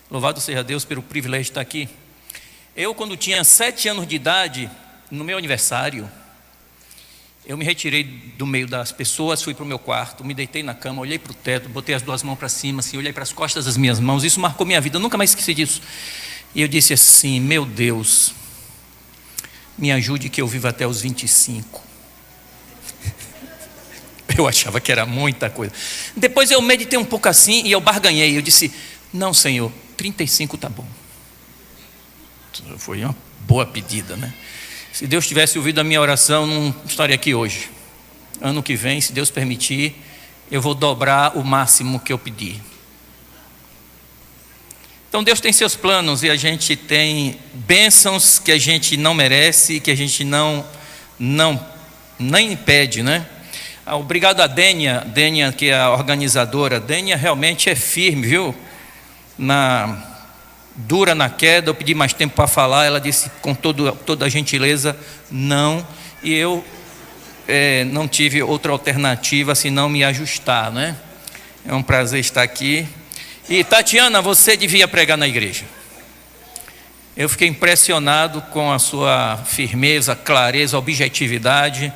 Louvado seja Deus pelo privilégio de estar aqui. Eu, quando tinha 7 anos de idade, no meu aniversário, eu me retirei do meio das pessoas, fui para o meu quarto, me deitei na cama, olhei para o teto, botei as 2 mãos para cima, assim, olhei para as costas das minhas mãos. Isso marcou minha vida, eu nunca mais esqueci disso. E eu disse assim: meu Deus, me ajude que eu vivo até os 25. Eu achava que era muita coisa. Depois eu meditei um pouco assim e eu barganhei. Eu disse: não, Senhor, 35 está bom. Foi uma boa pedida, né? Se Deus tivesse ouvido a minha oração, não estaria aqui hoje. Ano que vem, se Deus permitir, eu vou dobrar o máximo que eu pedi. Então Deus tem seus planos e a gente tem bênçãos que a gente não merece, que a gente nem pede, né? Obrigado a Dênia, que é a organizadora. Dênia realmente é firme, viu? Dura na queda. Eu pedi mais tempo para falar, ela disse com toda a gentileza não, e eu não tive outra alternativa senão me ajustar, né? É um prazer estar aqui. E Tatiana, você devia pregar na igreja. Eu fiquei impressionado com a sua firmeza, clareza, objetividade.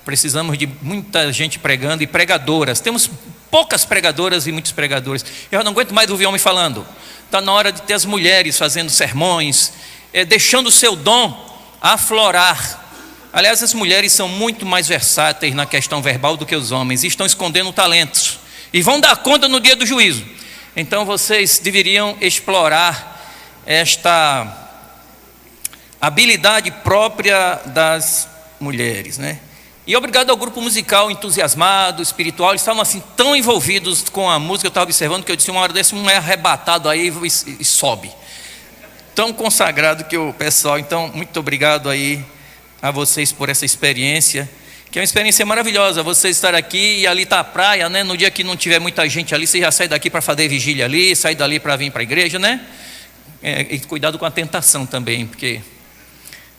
Precisamos de muita gente pregando e pregadoras. Temos poucas pregadoras e muitos pregadores. Eu não aguento mais ouvir homem falando. Está na hora de ter as mulheres fazendo sermões, deixando o seu dom aflorar. Aliás, as mulheres são muito mais versáteis na questão verbal do que os homens, e estão escondendo talentos, e vão dar conta no dia do juízo. Então vocês deveriam explorar esta habilidade própria das mulheres, né? E obrigado ao grupo musical entusiasmado, espiritual. Eles estavam assim tão envolvidos com a música, eu estava observando, que eu disse: uma hora desse um é arrebatado aí e sobe. Tão consagrado que o pessoal. Então, muito obrigado aí a vocês por essa experiência, que é uma experiência maravilhosa. Você estar aqui e ali está a praia, né? No dia que não tiver muita gente ali, você já sai daqui para fazer vigília ali, sai dali para vir para a igreja, né? E cuidado com a tentação também, porque,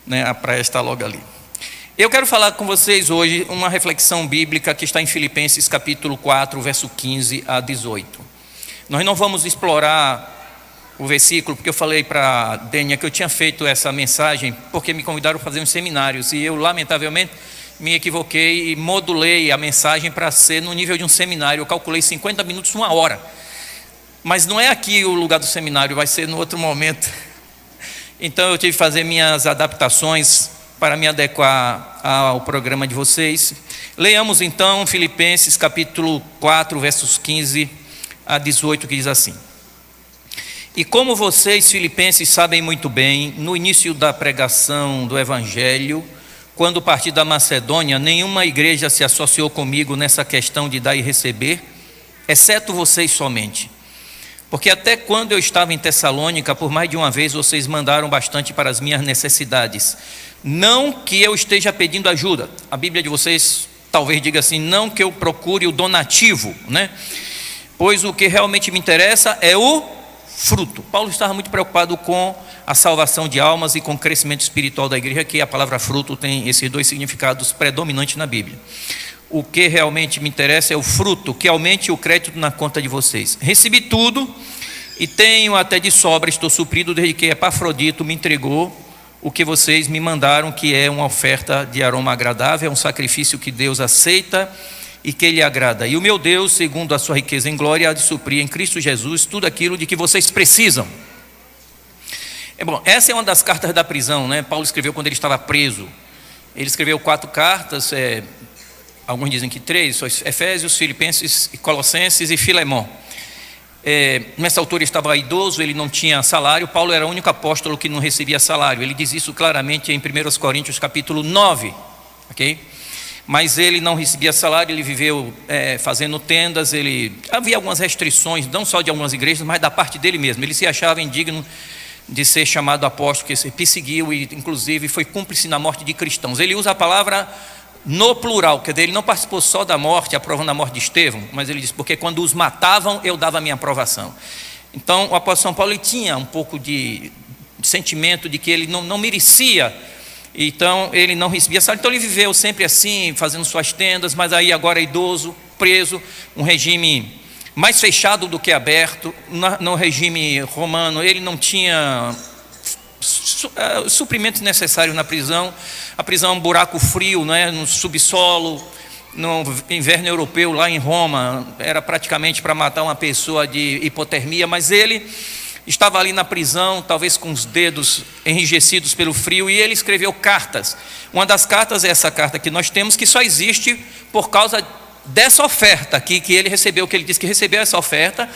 né, a praia está logo ali. Eu quero falar com vocês hoje uma reflexão bíblica que está em Filipenses capítulo 4, verso 15 a 18. Nós não vamos explorar o versículo, porque eu falei para a Dênia que eu tinha feito essa mensagem porque me convidaram a fazer uns seminários, e eu lamentavelmente me equivoquei e modulei a mensagem para ser no nível de um seminário. Eu calculei 50 minutos, 1 hora. Mas não é aqui o lugar do seminário, vai ser no outro momento. Então eu tive que fazer minhas adaptações para me adequar ao programa de vocês. Leiamos então Filipenses capítulo 4, versos 15 a 18, que diz assim: e como vocês, filipenses, sabem muito bem, no início da pregação do Evangelho, quando parti da Macedônia, nenhuma igreja se associou comigo nessa questão de dar e receber, exceto vocês somente. Porque até quando eu estava em Tessalônica, por mais de uma vez vocês mandaram bastante para as minhas necessidades. Não que eu esteja pedindo ajuda. A Bíblia de vocês talvez diga assim: não que eu procure o donativo, né? Pois o que realmente me interessa é o fruto. Paulo estava muito preocupado com a salvação de almas e com o crescimento espiritual da igreja, que a palavra fruto tem esses 2 significados predominantes na Bíblia. O que realmente me interessa é o fruto, que aumente o crédito na conta de vocês. Recebi tudo e tenho até de sobra, estou suprido desde que Epafrodito me entregou o que vocês me mandaram, que é uma oferta de aroma agradável, é um sacrifício que Deus aceita e que Ele agrada. E o meu Deus, segundo a sua riqueza em glória, há de suprir em Cristo Jesus tudo aquilo de que vocês precisam. Bom, essa é uma das cartas da prisão, né? Paulo escreveu quando ele estava preso. Ele escreveu 4 cartas, alguns dizem que 3, Efésios, Filipenses, Colossenses e Filemão. Nessa altura estava idoso, ele não tinha salário. Paulo era o único apóstolo que não recebia salário. Ele diz isso claramente em 1 Coríntios capítulo 9, ok? Mas ele não recebia salário, ele viveu fazendo tendas. Havia algumas restrições, não só de algumas igrejas, mas da parte dele mesmo. Ele se achava indigno de ser chamado apóstolo, que se perseguiu e inclusive foi cúmplice na morte de cristãos. Ele usa a palavra no plural, quer dizer, ele não participou só da morte, aprovando a morte de Estevão, mas ele diz: porque quando os matavam, eu dava a minha aprovação. Então o apóstolo São Paulo, ele tinha um pouco de sentimento de que ele não merecia, então ele não recebia salário. Então ele viveu sempre assim, fazendo suas tendas, mas aí agora idoso, preso, um regime mais fechado do que aberto. No regime romano, ele não tinha suprimentos necessários na prisão. A prisão é um buraco frio, né, no subsolo. No inverno europeu, lá em Roma, era praticamente para matar uma pessoa de hipotermia, mas ele estava ali na prisão, talvez com os dedos enrijecidos pelo frio, e ele escreveu cartas. Uma das cartas é essa carta que nós temos, que só existe por causa dessa oferta aqui que ele recebeu, que ele disse que recebeu essa oferta,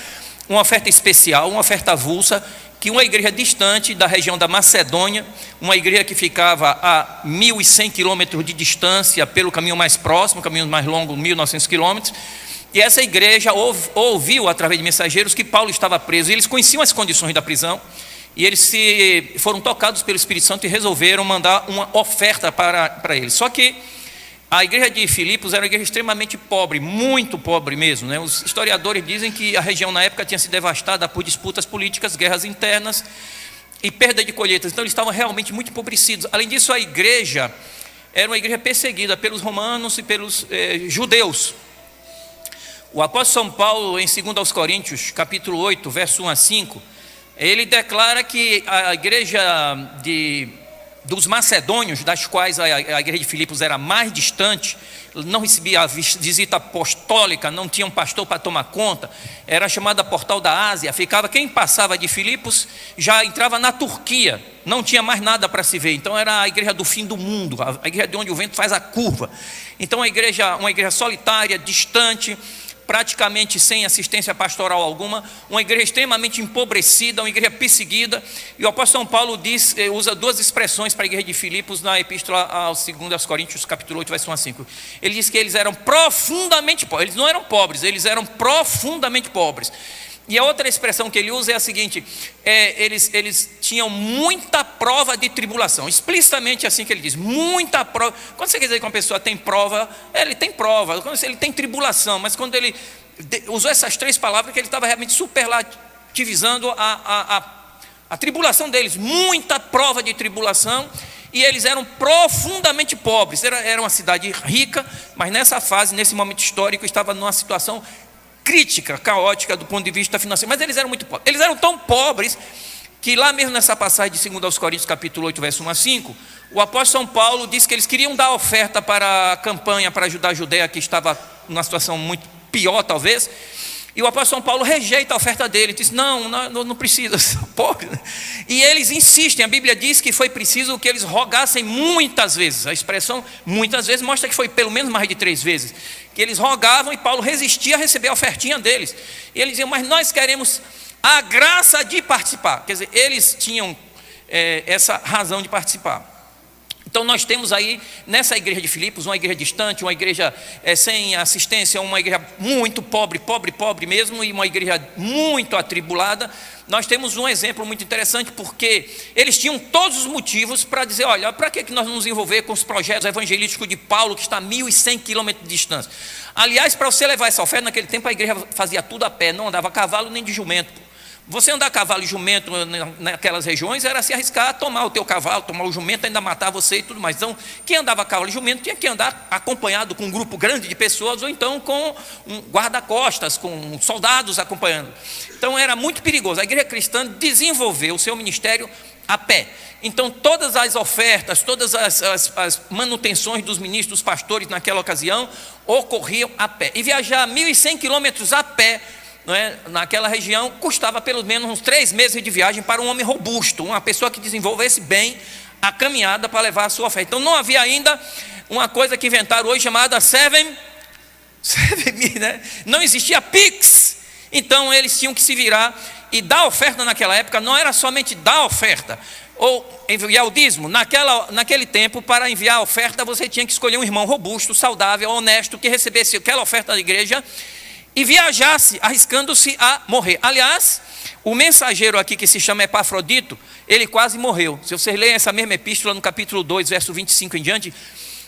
uma oferta especial, uma oferta avulsa, que uma igreja distante da região da Macedônia, uma igreja que ficava a 1.100 quilômetros de distância pelo caminho mais próximo, caminho mais longo, 1.900 quilômetros, e essa igreja ouviu através de mensageiros que Paulo estava preso, e eles conheciam as condições da prisão, e eles foram tocados pelo Espírito Santo e resolveram mandar uma oferta para eles. Só que a igreja de Filipos era uma igreja extremamente pobre, muito pobre mesmo, né? Os historiadores dizem que a região na época tinha sido devastada por disputas políticas, guerras internas e perda de colheitas. Então eles estavam realmente muito empobrecidos. Além disso, a igreja era uma igreja perseguida pelos romanos e pelos judeus. O apóstolo São Paulo, em 2 Coríntios, capítulo 8, verso 1 a 5, ele declara que a igreja dos macedônios, das quais a igreja de Filipos era mais distante, não recebia a visita apostólica, não tinha um pastor para tomar conta, era chamada Portal da Ásia, quem passava de Filipos já entrava na Turquia, não tinha mais nada para se ver. Então era a igreja do fim do mundo, a igreja de onde o vento faz a curva. Então uma igreja solitária, distante, praticamente sem assistência pastoral alguma, uma igreja extremamente empobrecida, uma igreja perseguida. E o apóstolo São Paulo usa duas expressões para a igreja de Filipos na epístola aos 2 Coríntios, capítulo 8, verso 1 a 5. Ele diz que eles eram profundamente pobres. Eles não eram pobres, eles eram profundamente pobres. E a outra expressão que ele usa é a seguinte: eles tinham muita prova de tribulação. Explicitamente assim que ele diz, muita prova. Quando você quer dizer que uma pessoa tem prova, ele tem prova. Quando ele tem tribulação, mas quando ele usou essas três palavras, que ele estava realmente superlativizando a tribulação deles. Muita prova de tribulação. E eles eram profundamente pobres. Era uma cidade rica, mas nessa fase, nesse momento histórico, estava numa situação crítica, caótica do ponto de vista financeiro. Mas eles eram muito pobres. Eles eram tão pobres que lá mesmo nessa passagem de 2 Coríntios capítulo 8, verso 1 a 5, o apóstolo São Paulo disse que eles queriam dar oferta para a campanha para ajudar a Judeia, que estava numa situação muito pior talvez, e o apóstolo São Paulo rejeita a oferta dele, diz, não precisa, pobre. E eles insistem, a Bíblia diz que foi preciso que eles rogassem muitas vezes. A expressão muitas vezes mostra que foi pelo menos mais de 3 vezes, que eles rogavam e Paulo resistia a receber a ofertinha deles. E eles diziam, mas nós queremos a graça de participar. Quer dizer, eles tinham essa razão de participar. Então nós temos aí, nessa igreja de Filipos, uma igreja distante, uma igreja sem assistência, uma igreja muito pobre mesmo, e uma igreja muito atribulada. Nós temos um exemplo muito interessante, porque eles tinham todos os motivos para dizer, olha, para que nós nos envolver com os projetos evangelísticos de Paulo, que está a 1.100 quilômetros de distância. Aliás, para você levar essa oferta, naquele tempo a igreja fazia tudo a pé, não andava a cavalo nem de jumento. Você andar a cavalo e jumento naquelas regiões era se arriscar a tomar o teu cavalo, tomar o jumento, ainda matar você e tudo mais. Então, quem andava a cavalo e jumento tinha que andar acompanhado com um grupo grande de pessoas, ou então com um guarda-costas, com soldados acompanhando. Então era muito perigoso. A igreja cristã desenvolveu o seu ministério a pé. Então todas as ofertas, todas as manutenções dos ministros, dos pastores naquela ocasião, ocorriam a pé. E viajar 1.100 quilômetros a pé, não é, naquela região, custava pelo menos uns 3 meses de viagem para um homem robusto, uma pessoa que desenvolvesse bem a caminhada para levar a sua oferta. Então não havia ainda uma coisa que inventaram hoje chamada 7Me, né? Não existia Pix. Então eles tinham que se virar e dar oferta naquela época. Não era somente dar oferta ou enviar o dízimo. Naquele tempo, para enviar a oferta, você tinha que escolher um irmão robusto, saudável, honesto, que recebesse aquela oferta da igreja e viajasse, arriscando-se a morrer. Aliás, o mensageiro aqui, que se chama Epafrodito, ele quase morreu. Se vocês lerem essa mesma epístola no capítulo 2, verso 25 em diante,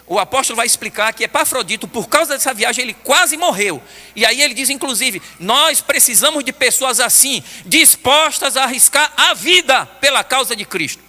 o apóstolo vai explicar que Epafrodito, por causa dessa viagem, ele quase morreu. E aí ele diz, inclusive, nós precisamos de pessoas assim, dispostas a arriscar a vida pela causa de Cristo.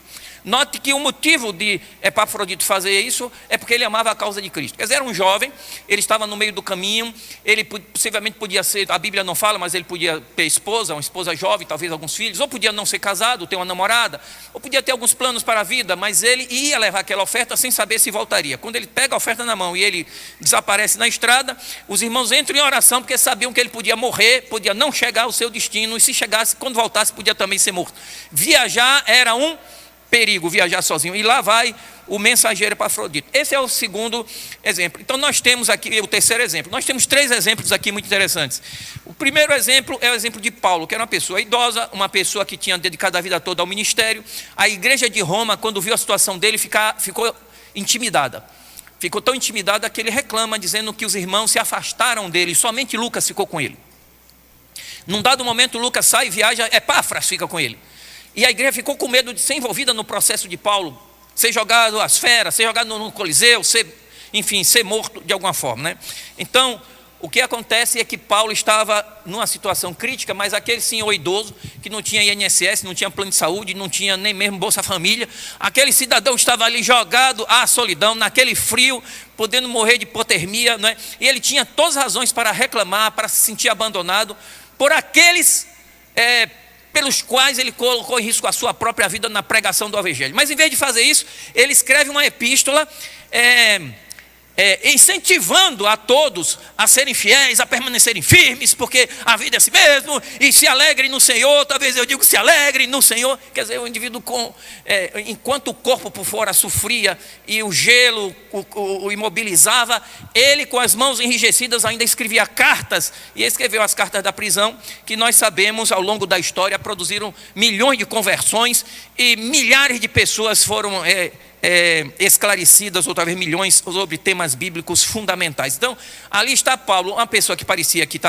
Note que o motivo de Epafrodito fazer isso é porque ele amava a causa de Cristo. Quer dizer, era um jovem, ele estava no meio do caminho, ele possivelmente podia ser, a Bíblia não fala, mas ele podia ter esposa, uma esposa jovem, talvez alguns filhos, ou podia não ser casado, ter uma namorada, ou podia ter alguns planos para a vida, mas ele ia levar aquela oferta sem saber se voltaria. Quando ele pega a oferta na mão e ele desaparece na estrada, os irmãos entram em oração porque sabiam que ele podia morrer, podia não chegar ao seu destino, e se chegasse, quando voltasse, podia também ser morto. Viajar era um perigo, viajar sozinho. E lá vai o mensageiro Epafrodito. Esse é o segundo exemplo. Então nós temos aqui o terceiro exemplo. Nós temos 3 exemplos aqui muito interessantes. O primeiro exemplo é o exemplo de Paulo, que era uma pessoa idosa, uma pessoa que tinha dedicado a vida toda ao ministério. A igreja de Roma, quando viu a situação dele, ficou intimidada. Ficou tão intimidada que ele reclama, dizendo que os irmãos se afastaram dele, somente Lucas ficou com ele. Num dado momento, Lucas sai e viaja, Epáfras fica com ele. E a igreja ficou com medo de ser envolvida no processo de Paulo, ser jogado às feras, ser jogado no Coliseu, ser morto de alguma forma, né? Então, o que acontece é que Paulo estava numa situação crítica, mas aquele senhor idoso, que não tinha INSS, não tinha plano de saúde, não tinha nem mesmo Bolsa Família, aquele cidadão estava ali jogado à solidão, naquele frio, podendo morrer de hipotermia, né? E ele tinha todas as razões para reclamar, para se sentir abandonado por aqueles pelos quais ele colocou em risco a sua própria vida na pregação do evangelho. Mas em vez de fazer isso, ele escreve uma epístola incentivando a todos a serem fiéis, a permanecerem firmes, porque a vida é assim mesmo, e se alegrem no Senhor. Talvez eu digo se alegrem no Senhor. Quer dizer, o indivíduo enquanto o corpo por fora sofria e o gelo o imobilizava, ele com as mãos enrijecidas ainda escrevia cartas, e escreveu as cartas da prisão, que nós sabemos ao longo da história produziram milhões de conversões, e milhares de pessoas foram esclarecidas, ou talvez milhões, sobre temas bíblicos fundamentais. Então, ali está Paulo, uma pessoa que parecia que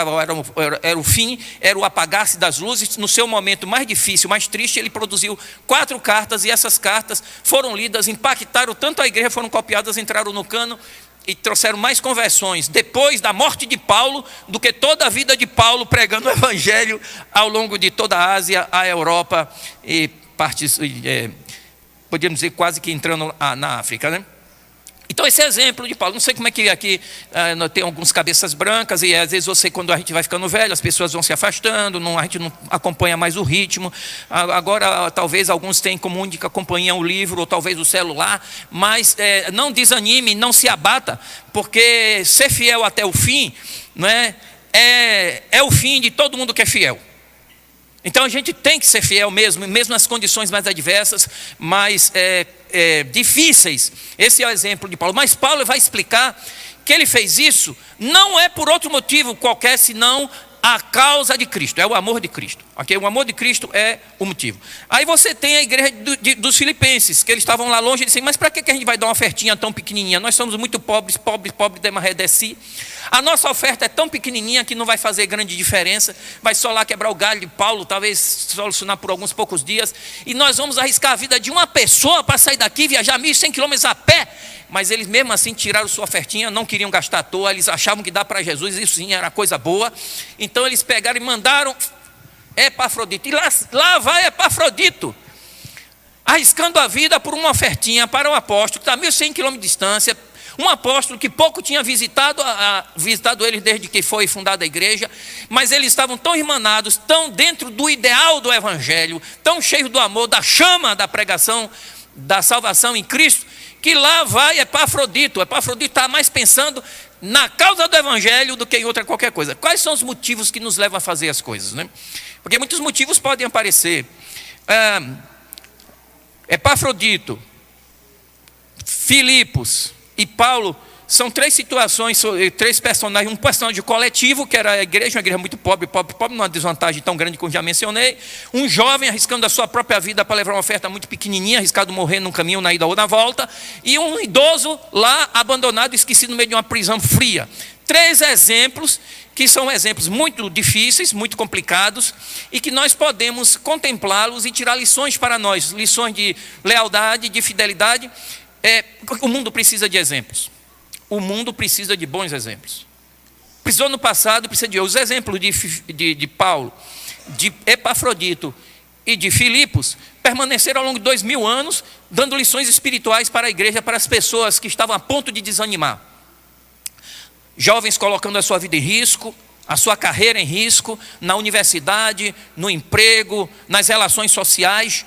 era o fim, era o apagar-se das luzes. No seu momento mais difícil, mais triste, ele produziu 4 cartas, e essas cartas foram lidas, impactaram tanto a igreja, foram copiadas, entraram no cano e trouxeram mais conversões depois da morte de Paulo do que toda a vida de Paulo pregando o evangelho ao longo de toda a Ásia, a Europa e partes, podíamos dizer, quase que entrando na África, né? Então esse é exemplo de Paulo. Não sei como é que aqui tem alguns cabeças brancas, e às vezes você, quando a gente vai ficando velho, as pessoas vão se afastando, a gente não acompanha mais o ritmo. Agora talvez alguns tenham como única companhia o livro, ou talvez o celular, mas não desanime, não se abata, porque ser fiel até o fim, não é o fim de todo mundo que é fiel. Então a gente tem que ser fiel mesmo nas condições mais adversas, mais difíceis. Esse é o exemplo de Paulo. Mas Paulo vai explicar que ele fez isso não é por outro motivo qualquer, senão a causa de Cristo, é o amor de Cristo. Okay? O amor de Cristo é o motivo. Aí você tem a igreja dos filipenses, que eles estavam lá longe, e disseram, mas para que a gente vai dar uma ofertinha tão pequenininha? Nós somos muito pobres de Marredeci. A nossa oferta é tão pequenininha que não vai fazer grande diferença, vai só lá quebrar o galho de Paulo, talvez solucionar por alguns poucos dias, e nós vamos arriscar a vida de uma pessoa para sair daqui e viajar 1.100 quilômetros a pé. Mas eles mesmo assim tiraram sua ofertinha, não queriam gastar à toa, eles achavam que dar para Jesus, isso sim era coisa boa. Então eles pegaram e mandaram Epafrodito, e lá vai Epafrodito, arriscando a vida por uma ofertinha para um apóstolo que está a 1.100 quilômetros de distância, um apóstolo que pouco tinha visitado eles desde que foi fundada a igreja, mas eles estavam tão irmanados, tão dentro do ideal do evangelho, tão cheios do amor, da chama da pregação, da salvação em Cristo, que lá vai Epafrodito. Epafrodito está mais pensando na causa do evangelho do que em outra qualquer coisa. Quais são os motivos que nos levam a fazer as coisas, né? Porque muitos motivos podem aparecer. Epafrodito, Filipos e Paulo são 3 situações, 3 personagens. Um personagem coletivo, que era a igreja, uma igreja muito pobre, numa desvantagem tão grande como já mencionei. Um jovem arriscando a sua própria vida para levar uma oferta muito pequenininha, arriscado morrer num caminho, na ida ou na volta. E um idoso lá, abandonado, esquecido no meio de uma prisão fria. 3 exemplos que são exemplos muito difíceis, muito complicados, e que nós podemos contemplá-los e tirar lições para nós, lições de lealdade, de fidelidade. O mundo precisa de exemplos. O mundo precisa de bons exemplos. Precisou no passado, precisa de hoje. Os exemplos de Paulo, de Epafrodito e de Filipos permaneceram ao longo de 2000 anos, dando lições espirituais para a igreja, para as pessoas que estavam a ponto de desanimar. Jovens colocando a sua vida em risco, a sua carreira em risco, na universidade, no emprego, nas relações sociais,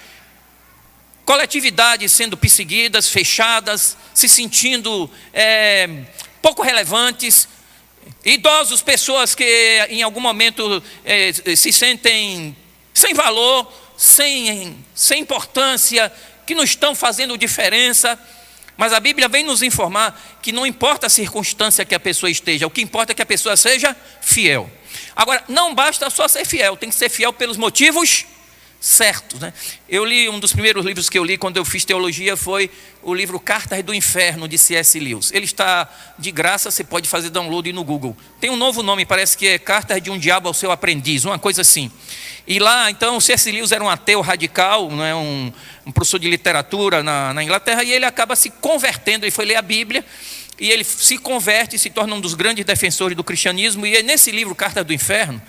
coletividades sendo perseguidas, fechadas, se sentindo pouco relevantes, idosos, pessoas que em algum momento se sentem sem valor, sem importância, que não estão fazendo diferença. Mas a Bíblia vem nos informar que não importa a circunstância que a pessoa esteja, o que importa é que a pessoa seja fiel. Agora, não basta só ser fiel, tem que ser fiel pelos motivos certos, né? Eu li, um dos primeiros livros que eu li quando eu fiz teologia foi o livro Cartas do Inferno, de C.S. Lewis. Ele está de graça, você pode fazer download no Google. Tem um novo nome, parece que é Cartas de um Diabo ao Seu Aprendiz, uma coisa assim. E lá, então, C.S. Lewis era um ateu radical, né, um professor de literatura na Inglaterra, e ele acaba se convertendo. Ele foi ler a Bíblia, e ele se converte e se torna um dos grandes defensores do cristianismo. E nesse livro, Cartas do Inferno,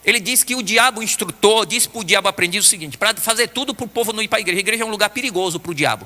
ele diz que o diabo instrutor disse para o diabo aprendiz o seguinte: para fazer tudo para o povo não ir para a igreja. A igreja é um lugar perigoso para o diabo.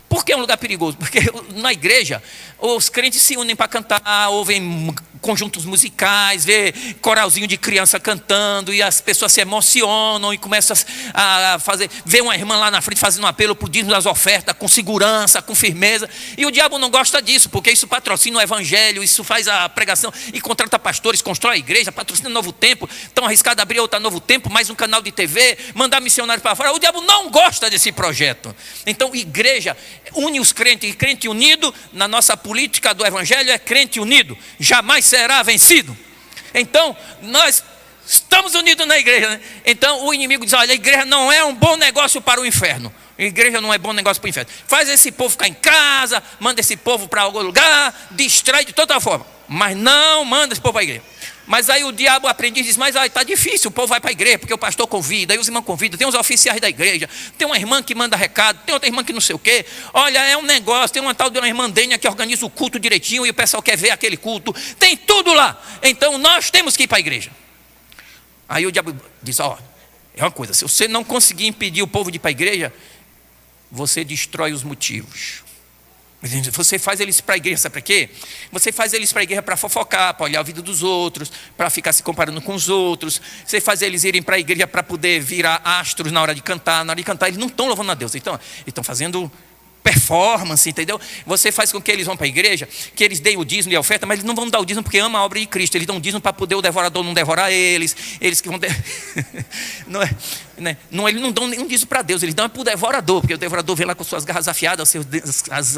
Por que é um lugar perigoso? Porque na igreja os crentes se unem para cantar, ouvem conjuntos musicais, vê coralzinho de criança cantando, e as pessoas se emocionam e começam a fazer, vê uma irmã lá na frente fazendo um apelo para o dízimo das ofertas, com segurança, com firmeza. E o diabo não gosta disso, porque isso patrocina o evangelho, isso faz a pregação e contrata pastores, constrói a igreja, patrocina Novo Tempo. Então arriscado abrir outra Novo Tempo, mais um canal de TV, mandar missionários para fora. O diabo não gosta desse projeto. Então igreja une os crentes, e crente unido, na nossa política do evangelho, é crente unido, jamais será vencido. Então nós estamos unidos na igreja, né? Então o inimigo diz: olha, a igreja não é um bom negócio para o inferno. A igreja não é bom negócio para o inferno. Faz esse povo ficar em casa, manda esse povo para algum lugar, distrai de toda forma, mas não manda esse povo para a igreja. Mas aí o diabo aprendiz diz: mas está difícil, o povo vai para a igreja, porque o pastor convida, aí os irmãos convidam, tem os oficiais da igreja, tem uma irmã que manda recado, tem outra irmã que não sei o quê. Olha, é um negócio, tem uma tal de uma irmã Dênia que organiza o culto direitinho, e o pessoal quer ver aquele culto, tem tudo lá, então nós temos que ir para a igreja. Aí o diabo diz: ó, é uma coisa, se você não conseguir impedir o povo de ir para a igreja, você destrói os motivos. Você faz eles para a igreja, sabe para quê? Você faz eles para a igreja para fofocar, para olhar a vida dos outros, para ficar se comparando com os outros. Você faz eles irem para a igreja para poder virar astros na hora de cantar. Na hora de cantar eles não estão louvando a Deus, então eles estão fazendo performance, entendeu? Você faz com que eles vão para a igreja, que eles deem o dízimo e a oferta, mas eles não vão dar o dízimo porque amam a obra de Cristo. Eles dão o dízimo para poder o devorador não devorar eles que vão não é, né? Não, eles não dão nenhum dízimo para Deus, eles dão para o devorador, porque o devorador vem lá com suas garras afiadas, seus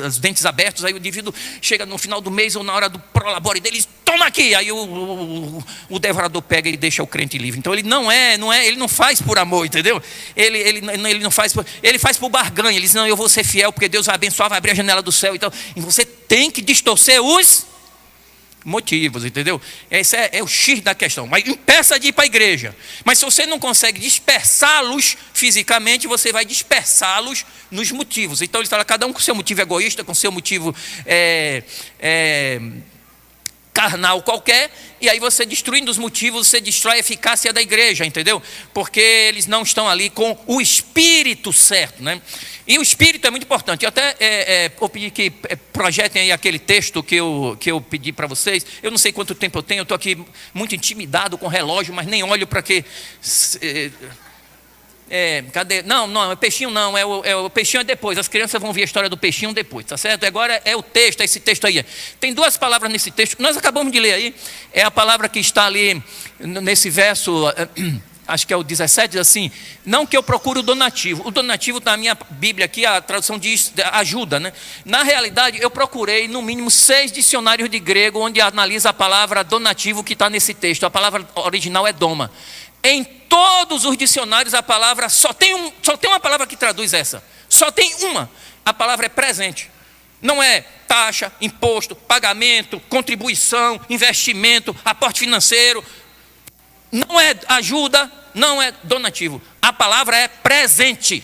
os dentes abertos. Aí o indivíduo chega no final do mês ou na hora do prolabore deles, toma aqui. Aí o devorador pega e deixa o crente livre. Então ele ele não faz por amor, entendeu? Ele não faz ele faz por barganha. Ele diz: não, eu vou ser fiel porque Deus vai abençoar, vai abrir a janela do céu. Então, e você tem que distorcer os motivos, entendeu? Esse é o X da questão. Mas impeça de ir para a igreja. Mas se você não consegue dispersá-los fisicamente, você vai dispersá-los nos motivos. Então ele fala: cada um com seu motivo egoísta, com seu motivo carnal qualquer, e aí você, destruindo os motivos, você destrói a eficácia da igreja, entendeu? Porque eles não estão ali com o espírito certo, né? E o espírito é muito importante. Eu até vou pedir que projetem aí aquele texto que eu pedi para vocês. Eu não sei quanto tempo eu tenho, eu estou aqui muito intimidado com o relógio, mas nem olho para que... cadê? Não, é peixinho não, o peixinho é depois. As crianças vão ver a história do peixinho depois, tá certo? Agora é o texto, esse texto aí. Tem duas palavras nesse texto, nós acabamos de ler aí. É a palavra que está ali nesse verso, acho que é o 17, diz assim: não que eu procure o donativo. O donativo na minha Bíblia aqui, a tradução diz ajuda, né? Na realidade, eu procurei no mínimo 6 dicionários de grego onde analisa a palavra donativo que está nesse texto. A palavra original é doma. Em todos os dicionários a palavra só tem uma palavra que traduz essa. Só tem uma. A palavra é presente. Não é taxa, imposto, pagamento, contribuição, investimento, aporte financeiro. Não é ajuda, não é donativo. A palavra é presente.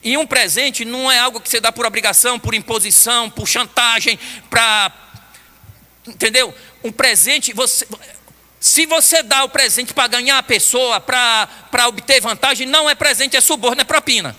E um presente não é algo que você dá por obrigação, por imposição, por chantagem, entendeu? Um presente, Se você dá o presente para ganhar a pessoa, para obter vantagem, não é presente, é suborno, é propina.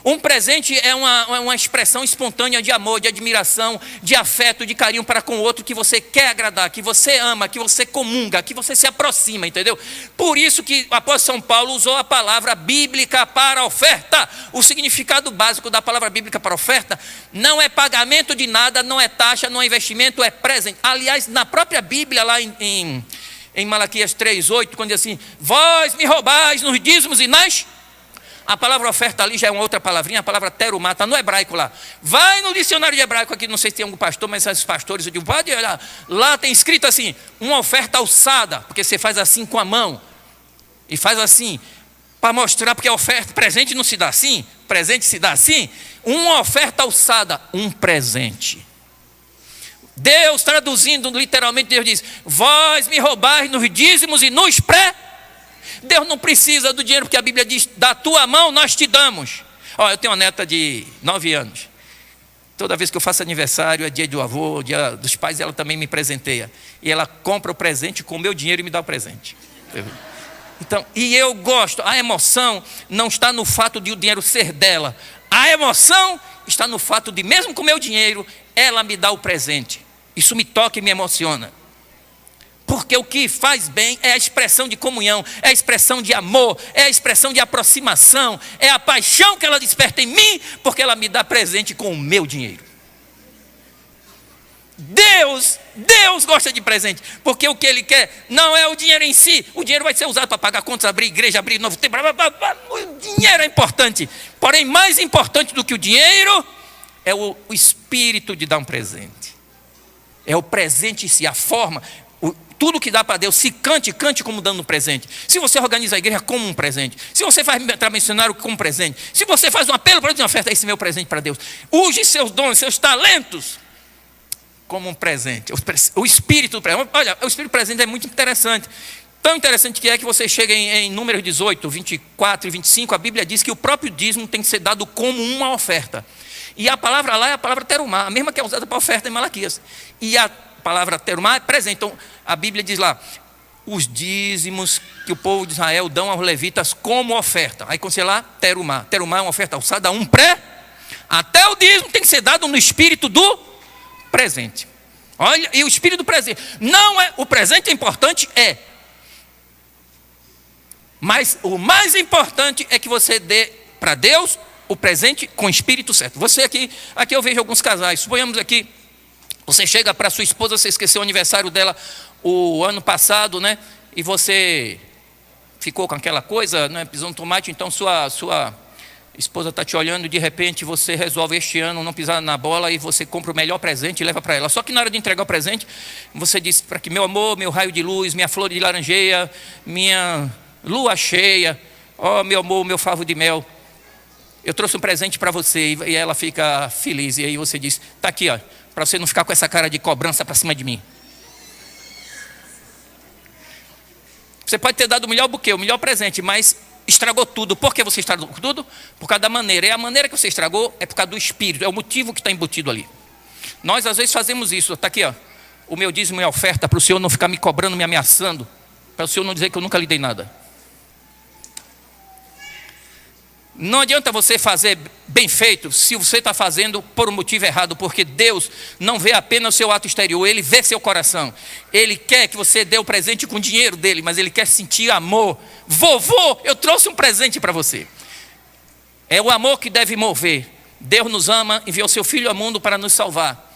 Um presente é uma expressão espontânea de amor, de admiração, de afeto, de carinho para com o outro que você quer agradar, que você ama, que você comunga, que você se aproxima, entendeu? Por isso que o apóstolo São Paulo usou a palavra bíblica para oferta. O significado básico da palavra bíblica para oferta não é pagamento de nada, não é taxa, não é investimento, é presente. Aliás, na própria Bíblia, lá em Malaquias 3:8, quando diz assim: vós me roubais nos dízimos e nas... A palavra oferta ali já é uma outra palavrinha, a palavra terumá, está no hebraico lá. Vai no dicionário de hebraico aqui, não sei se tem algum pastor, mas esses pastores, eu digo, pode olhar. Lá tem escrito assim, uma oferta alçada, porque você faz assim com a mão, e faz assim, para mostrar, porque a oferta, presente não se dá assim, presente se dá assim. Uma oferta alçada, um presente. Deus traduzindo literalmente, Deus diz: vós me roubais nos dízimos e nos Deus não precisa do dinheiro, porque a Bíblia diz: da tua mão nós te damos. Eu tenho uma neta de 9 anos. Toda vez que eu faço aniversário, é dia do avô, dia dos pais, ela também me presenteia. E ela compra o presente com o meu dinheiro e me dá o presente. Então, e eu gosto, a emoção não está no fato de o dinheiro ser dela. A emoção está no fato de, mesmo com o meu dinheiro, ela me dá o presente. Isso me toca e me emociona. Porque o que faz bem é a expressão de comunhão, é a expressão de amor, é a expressão de aproximação, é a paixão que ela desperta em mim, porque ela me dá presente com o meu dinheiro. Deus gosta de presente, porque o que Ele quer não é o dinheiro em si. O dinheiro vai ser usado para pagar contas, abrir igreja, abrir novo tempo. O dinheiro é importante, porém mais importante do que o dinheiro é o espírito de dar um presente. É o presente em si, a forma. Tudo que dá para Deus, se cante como dando um presente. Se você organiza a igreja como um presente, se você faz trabalho missionário como um presente, se você faz um apelo para Deus, uma oferta, esse é meu presente para Deus. Use seus dons, seus talentos como um presente. O espírito presente. Olha, o espírito presente é muito interessante. Tão interessante que você chega em Números 18, 24 e 25, a Bíblia diz que o próprio dízimo tem que ser dado como uma oferta. E a palavra lá é a palavra terumá, a mesma que é usada para oferta em Malaquias. E a palavra terumá é presente. Então, a Bíblia diz lá, os dízimos que o povo de Israel dão aos levitas como oferta. Aí quando você lá, terumá. Terumá é uma oferta alçada, até o dízimo tem que ser dado no espírito do presente. Olha, e o espírito do presente. Não é, o presente é importante, mas o mais importante é que você dê para Deus o presente com o espírito certo. Você aqui eu vejo alguns casais, suponhamos aqui, você chega para sua esposa, você esqueceu o aniversário dela o ano passado, né? E você ficou com aquela coisa, né? Pisou no tomate, então sua esposa está te olhando e de repente você resolve este ano não pisar na bola e você compra o melhor presente e leva para ela. Só que na hora de entregar o presente, você diz para que meu amor, meu raio de luz, minha flor de laranjeia, minha lua cheia, meu amor, meu favo de mel, eu trouxe um presente para você. E ela fica feliz. E aí você diz: está aqui, ó, para você não ficar com essa cara de cobrança para cima de mim. Você pode ter dado o melhor buquê, o melhor presente, mas estragou tudo. Por que você estragou tudo? Por causa da maneira. E a maneira que você estragou é por causa do espírito, é o motivo que está embutido ali. Nós às vezes fazemos isso. Está aqui, ó, o meu dízimo é oferta, para o Senhor não ficar me cobrando, me ameaçando, para o Senhor não dizer que eu nunca lhe dei nada. Não adianta você fazer bem feito se você está fazendo por um motivo errado, porque Deus não vê apenas o seu ato exterior, Ele vê seu coração. Ele quer que você dê o presente com o dinheiro dele, mas Ele quer sentir amor. Vovô, eu trouxe um presente para você. É o amor que deve mover. Deus nos ama, enviou seu Filho ao mundo para nos salvar.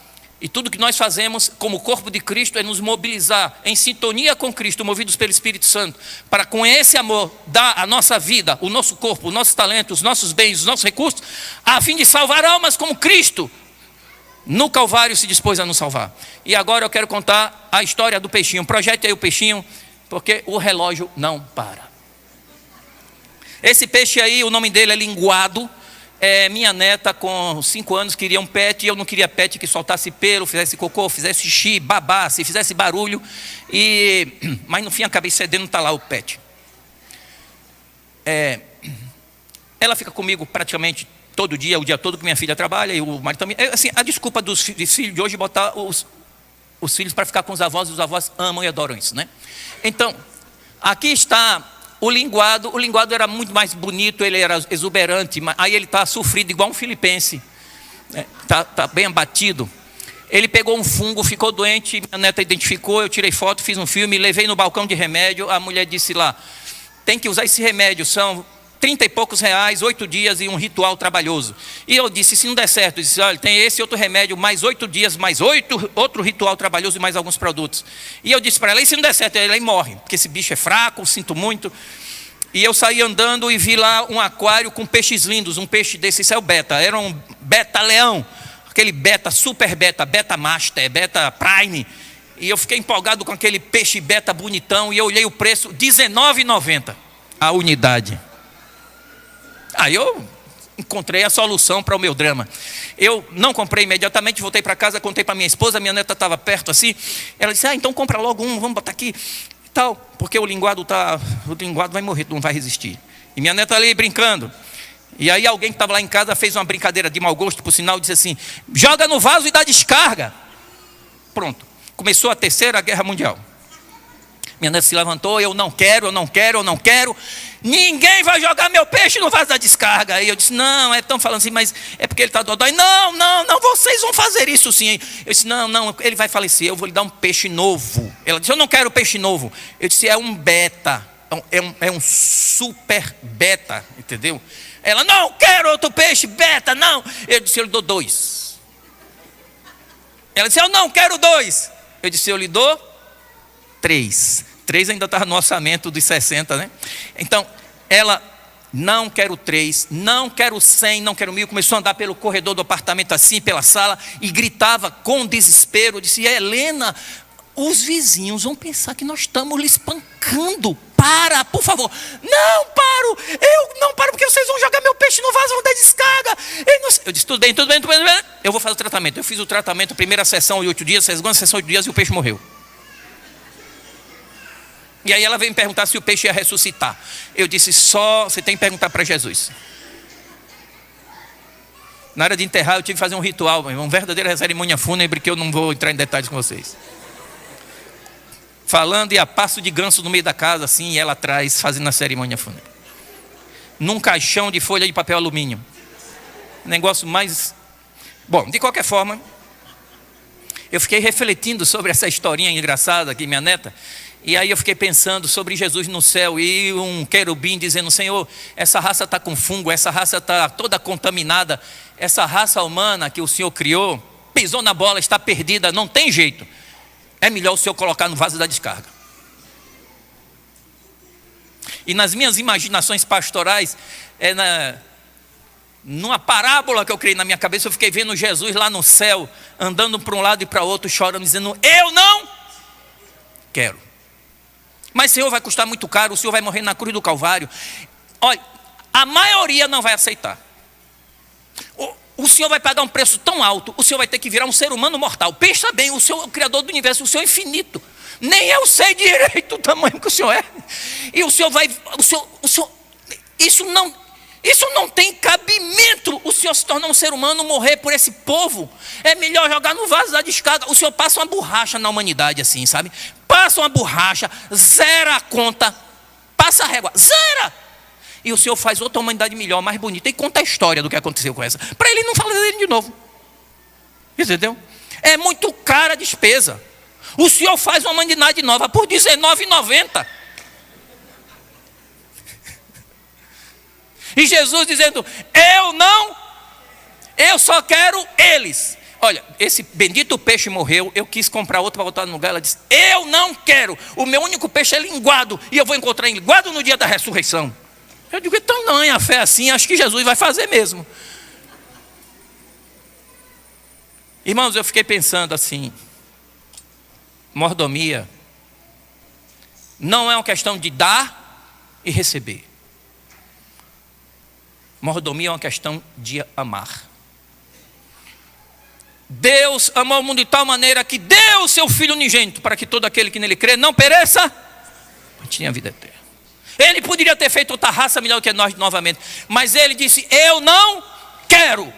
E tudo que nós fazemos como corpo de Cristo é nos mobilizar em sintonia com Cristo, movidos pelo Espírito Santo, para com esse amor dar a nossa vida, o nosso corpo, os nossos talentos, os nossos bens, os nossos recursos, a fim de salvar almas como Cristo no Calvário se dispôs a nos salvar. E agora eu quero contar a história do peixinho. Projete aí o peixinho, porque o relógio não para. Esse peixe aí, o nome dele é linguado. Minha neta com 5 anos queria um pet, e eu não queria pet que soltasse pelo, fizesse cocô, fizesse xixi, babasse, fizesse barulho, mas no fim acabei cedendo, está lá o pet. Ela fica comigo praticamente todo dia, o dia todo que minha filha trabalha, e o marido também. Assim, a desculpa dos filhos de hoje é botar os filhos para ficar com os avós, e os avós amam e adoram isso, né? Então, aqui está o linguado. O linguado era muito mais bonito, ele era exuberante, aí ele está sofrido igual um filipense, está bem abatido. Ele pegou um fungo, ficou doente, minha neta identificou, eu tirei foto, fiz um filme, levei no balcão de remédio, a mulher disse lá, tem que usar esse remédio, são 30 e poucos reais, 8 dias e um ritual trabalhoso. E eu disse, se não der certo, eu disse, olha, tem esse outro remédio, mais 8 dias, mais outro ritual trabalhoso e mais alguns produtos. E eu disse para ela, e se não der certo, ela aí morre, porque esse bicho é fraco, sinto muito. E eu saí andando e vi lá um aquário com peixes lindos, um peixe desse, isso é o beta, era um beta-leão, aquele beta, super beta, beta master, beta prime. E eu fiquei empolgado com aquele peixe beta bonitão, e eu olhei o preço, R$19,90 a unidade. Aí eu encontrei a solução para o meu drama. Eu não comprei imediatamente, voltei para casa, contei para minha esposa, minha neta estava perto assim. Ela disse, então compra logo um, vamos botar aqui. Tal, porque o linguado vai morrer, não vai resistir. E minha neta ali brincando. E aí alguém que estava lá em casa fez uma brincadeira de mau gosto, por sinal, disse assim, joga no vaso e dá descarga. Pronto, começou a Terceira Guerra Mundial. Minha neta se levantou, eu não quero. Ninguém vai jogar meu peixe no vaso da descarga. Aí eu disse, não, estão falando assim, mas é porque ele está dodói. Não, vocês vão fazer isso sim. Eu disse, não, ele vai falecer, eu vou lhe dar um peixe novo. Ela disse, eu não quero peixe novo. Eu disse, é um beta, é um super beta, entendeu? Ela, não quero outro peixe beta, não. Eu disse, eu lhe dou 2. Ela disse, eu não quero 2. Eu disse, eu lhe dou 3. 3 ainda está no orçamento dos 60, né? Então, ela, não quero 3, não quero 100, não quero 1000. Começou a andar pelo corredor do apartamento assim, pela sala, e gritava com desespero. Eu disse, Helena, os vizinhos vão pensar que nós estamos lhe espancando. Para, por favor. Não paro, eu não paro porque vocês vão jogar meu peixe no vaso, vão dar descarga. Eu disse, tudo bem, eu vou fazer o tratamento. Eu fiz o tratamento, primeira sessão em 8 dias, segunda sessão em 8 dias e o peixe morreu. E aí ela veio me perguntar se o peixe ia ressuscitar. Eu disse, você tem que perguntar para Jesus. Na hora de enterrar eu tive que fazer um ritual, uma verdadeira cerimônia fúnebre, que eu não vou entrar em detalhes com vocês. Falando e a passo de ganso no meio da casa, assim, e ela atrás, fazendo a cerimônia fúnebre. Num caixão de folha de papel alumínio. Negócio mais... Bom, de qualquer forma, eu fiquei refletindo sobre essa historinha engraçada aqui, minha neta. E aí eu fiquei pensando sobre Jesus no céu e um querubim dizendo, Senhor, essa raça está com fungo, essa raça está toda contaminada. Essa raça humana que o Senhor criou, pisou na bola, está perdida, não tem jeito. É melhor o Senhor colocar no vaso da descarga. E nas minhas imaginações pastorais, numa parábola que eu criei na minha cabeça, eu fiquei vendo Jesus lá no céu, andando para um lado e para outro, chorando, dizendo, eu não quero. Mas Senhor, vai custar muito caro, o Senhor vai morrer na cruz do Calvário. Olha, a maioria não vai aceitar. O Senhor vai pagar um preço tão alto, o Senhor vai ter que virar um ser humano mortal. Pensa bem, o Senhor é o Criador do universo, o Senhor é infinito. Nem eu sei direito o tamanho que o Senhor é. E o Senhor vai... Isso não tem cabimento. O Senhor se tornar um ser humano, morrer por esse povo. É melhor jogar no vaso da descarga. O Senhor passa uma borracha na humanidade assim, sabe? Passa uma borracha, zera a conta, passa a régua, zera. E o Senhor faz outra humanidade melhor, mais bonita, e conta a história do que aconteceu com essa. Para ele não falar dele de novo. Entendeu? É muito cara a despesa. O Senhor faz uma humanidade nova por R$19,90. E Jesus dizendo, eu só quero eles. Olha, esse bendito peixe morreu, eu quis comprar outro para botar no lugar. Ela disse, eu não quero, o meu único peixe é linguado, e eu vou encontrar em linguado no dia da ressurreição. Eu digo, então não, a fé é assim, acho que Jesus vai fazer mesmo. Irmãos, eu fiquei pensando assim, mordomia não é uma questão de dar e receber. Mordomia é uma questão de amar. Deus amou o mundo de tal maneira que deu o seu Filho unigênito para que todo aquele que nele crê não pereça, mas tenha vida eterna. Ele poderia ter feito outra raça melhor que nós novamente, mas ele disse, eu não quero.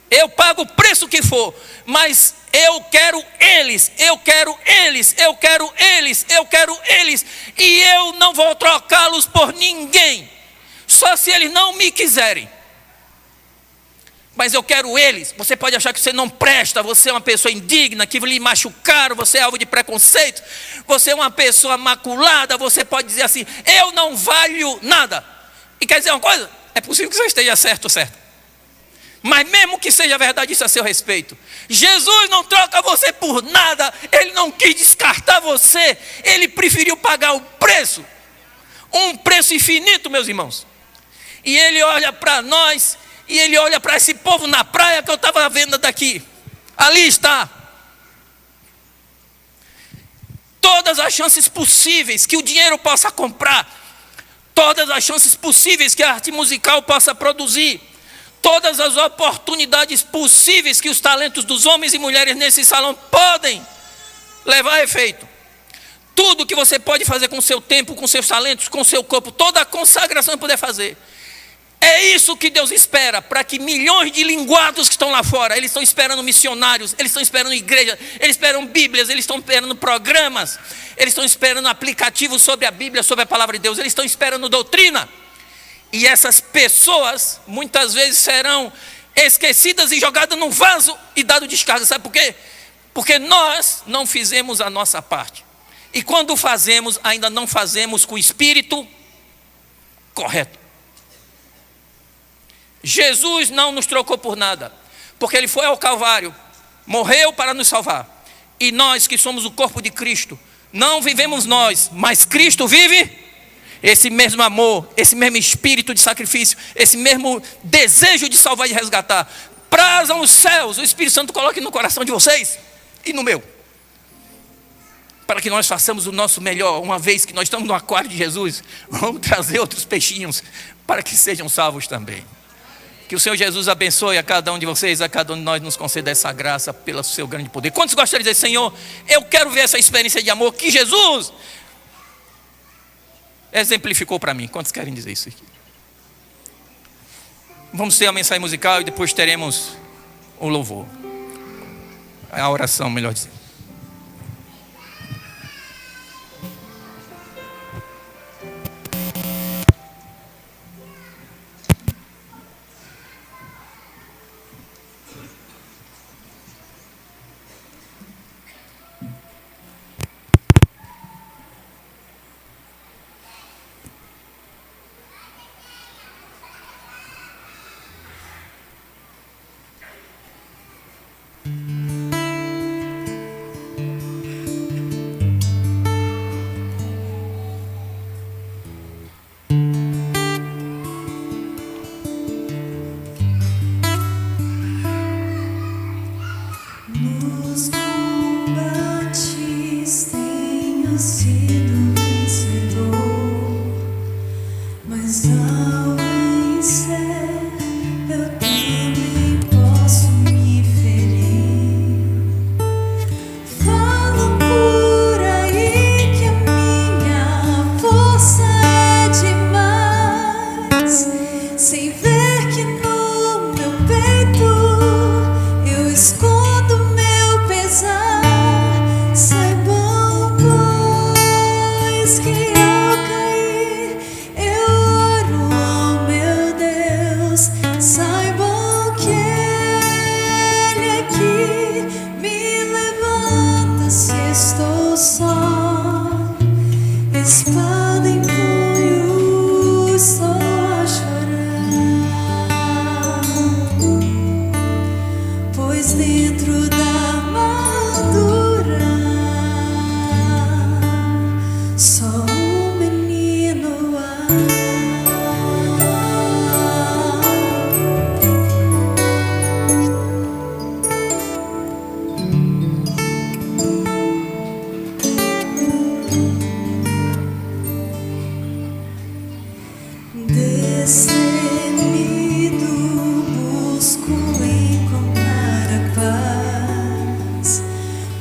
Eu pago o preço que for, mas eu quero eles, eu quero eles, eu quero eles, eu quero eles. E eu não vou trocá-los por ninguém, só se eles não me quiserem. Mas eu quero eles. Você pode achar que você não presta, você é uma pessoa indigna, que lhe machucaram, você é alvo de preconceito, você é uma pessoa maculada, você pode dizer assim, eu não valho nada. E quer dizer uma coisa? É possível que você esteja certo. Mas mesmo que seja verdade isso a seu respeito, Jesus não troca você por nada. Ele não quis descartar você, ele preferiu pagar o preço, um preço infinito, meus irmãos. E ele olha para nós, e ele olha para esse povo na praia que eu estava vendo daqui. Ali está todas as chances possíveis que o dinheiro possa comprar, todas as chances possíveis que a arte musical possa produzir, todas as oportunidades possíveis que os talentos dos homens e mulheres nesse salão podem levar a efeito. Tudo que você pode fazer com o seu tempo, com seus talentos, com o seu corpo, toda a consagração que puder fazer. É isso que Deus espera, para que milhões de linguados que estão lá fora, eles estão esperando missionários, eles estão esperando igrejas, eles esperam bíblias, eles estão esperando programas, eles estão esperando aplicativos sobre a Bíblia, sobre a palavra de Deus, eles estão esperando doutrina. E essas pessoas muitas vezes serão esquecidas e jogadas num vaso e dado descarga. Sabe por quê? Porque nós não fizemos a nossa parte. E quando fazemos, ainda não fazemos com o espírito correto. Jesus não nos trocou por nada, porque Ele foi ao Calvário, morreu para nos salvar. E nós que somos o corpo de Cristo, não vivemos nós, mas Cristo vive. Esse mesmo amor, esse mesmo espírito de sacrifício, esse mesmo desejo de salvar e de resgatar, prazam os céus, o Espírito Santo coloque no coração de vocês e no meu, para que nós façamos o nosso melhor. Uma vez que nós estamos no aquário de Jesus, vamos trazer outros peixinhos para que sejam salvos também. Que o Senhor Jesus abençoe a cada um de vocês, a cada um de nós, nos conceda essa graça pelo seu grande poder. Quantos gostariam de dizer, Senhor, eu quero ver essa experiência de amor que Jesus exemplificou para mim? Quantos querem dizer isso aqui? Vamos ter a mensagem musical e depois teremos o louvor, a oração, melhor dizendo.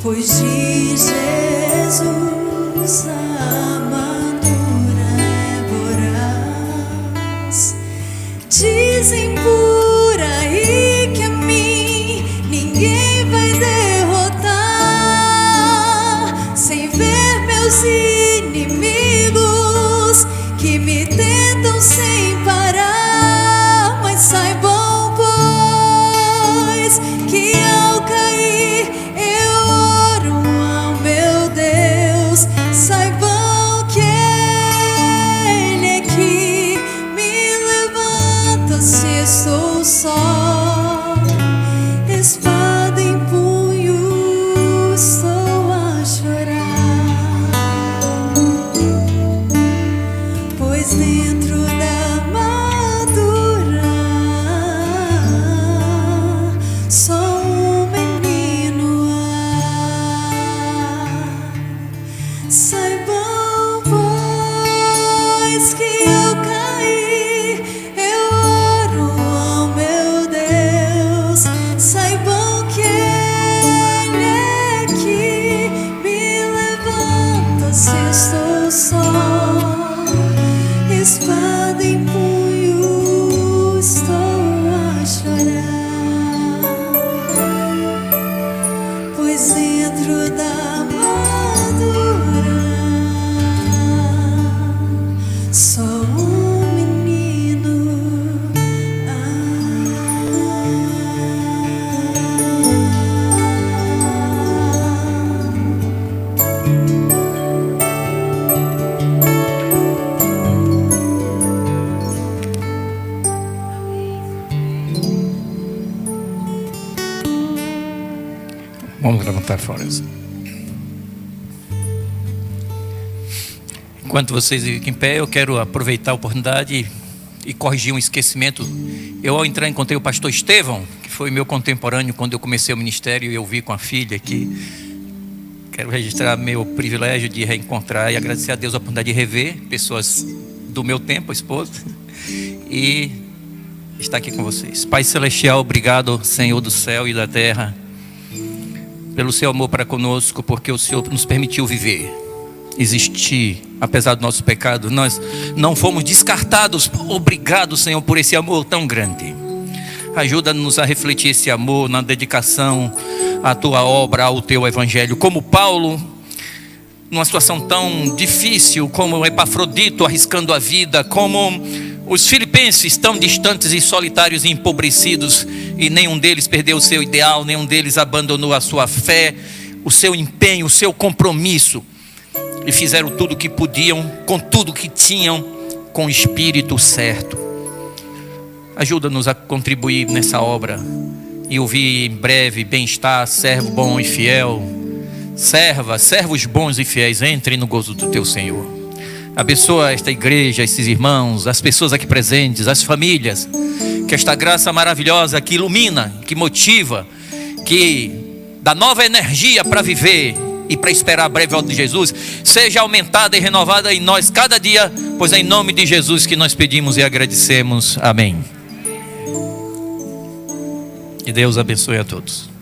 Pois de Jesus a amadura é voraz. Dizem por aí que a minha estou só, espada em punho, estou a chorar, pois dentro da armadura só um menino há. Saibam, pois, que eu caí, eu oro ao meu Deus. Saibam que Ele é que me levanta se estou só, espada em punho, estou a chorar, pois dentro da armadura só um menino Vamos levantar folhas. Enquanto vocês ficam em pé, eu quero aproveitar a oportunidade e corrigir um esquecimento. Eu, ao entrar, encontrei o pastor Estevão, que foi meu contemporâneo quando eu comecei o ministério, e eu vi com a filha aqui. Quero registrar meu privilégio de reencontrar e agradecer a Deus a oportunidade de rever pessoas do meu tempo, a esposa, e estar aqui com vocês. Pai Celestial, obrigado, Senhor do céu e da terra, pelo seu amor para conosco, porque o Senhor nos permitiu viver, existir, apesar do nosso pecado. Nós não fomos descartados. Obrigado, Senhor, por esse amor tão grande. Ajuda-nos a refletir esse amor na dedicação à tua obra, ao teu evangelho. Como Paulo, numa situação tão difícil, como Epafrodito arriscando a vida, como os filipenses tão distantes e solitários e empobrecidos, e nenhum deles perdeu o seu ideal, nenhum deles abandonou a sua fé, o seu empenho, o seu compromisso, e fizeram tudo o que podiam, com tudo o que tinham, com o espírito certo. Ajuda-nos a contribuir nessa obra e ouvir em breve: bem-estar, servo bom e fiel. Servos bons e fiéis, entrem no gozo do teu Senhor. Abençoa esta igreja, esses irmãos, as pessoas aqui presentes, as famílias. Que esta graça maravilhosa que ilumina, que motiva, que dá nova energia para viver e para esperar a breve volta de Jesus, seja aumentada e renovada em nós cada dia, pois é em nome de Jesus que nós pedimos e agradecemos. Amém. Que Deus abençoe a todos.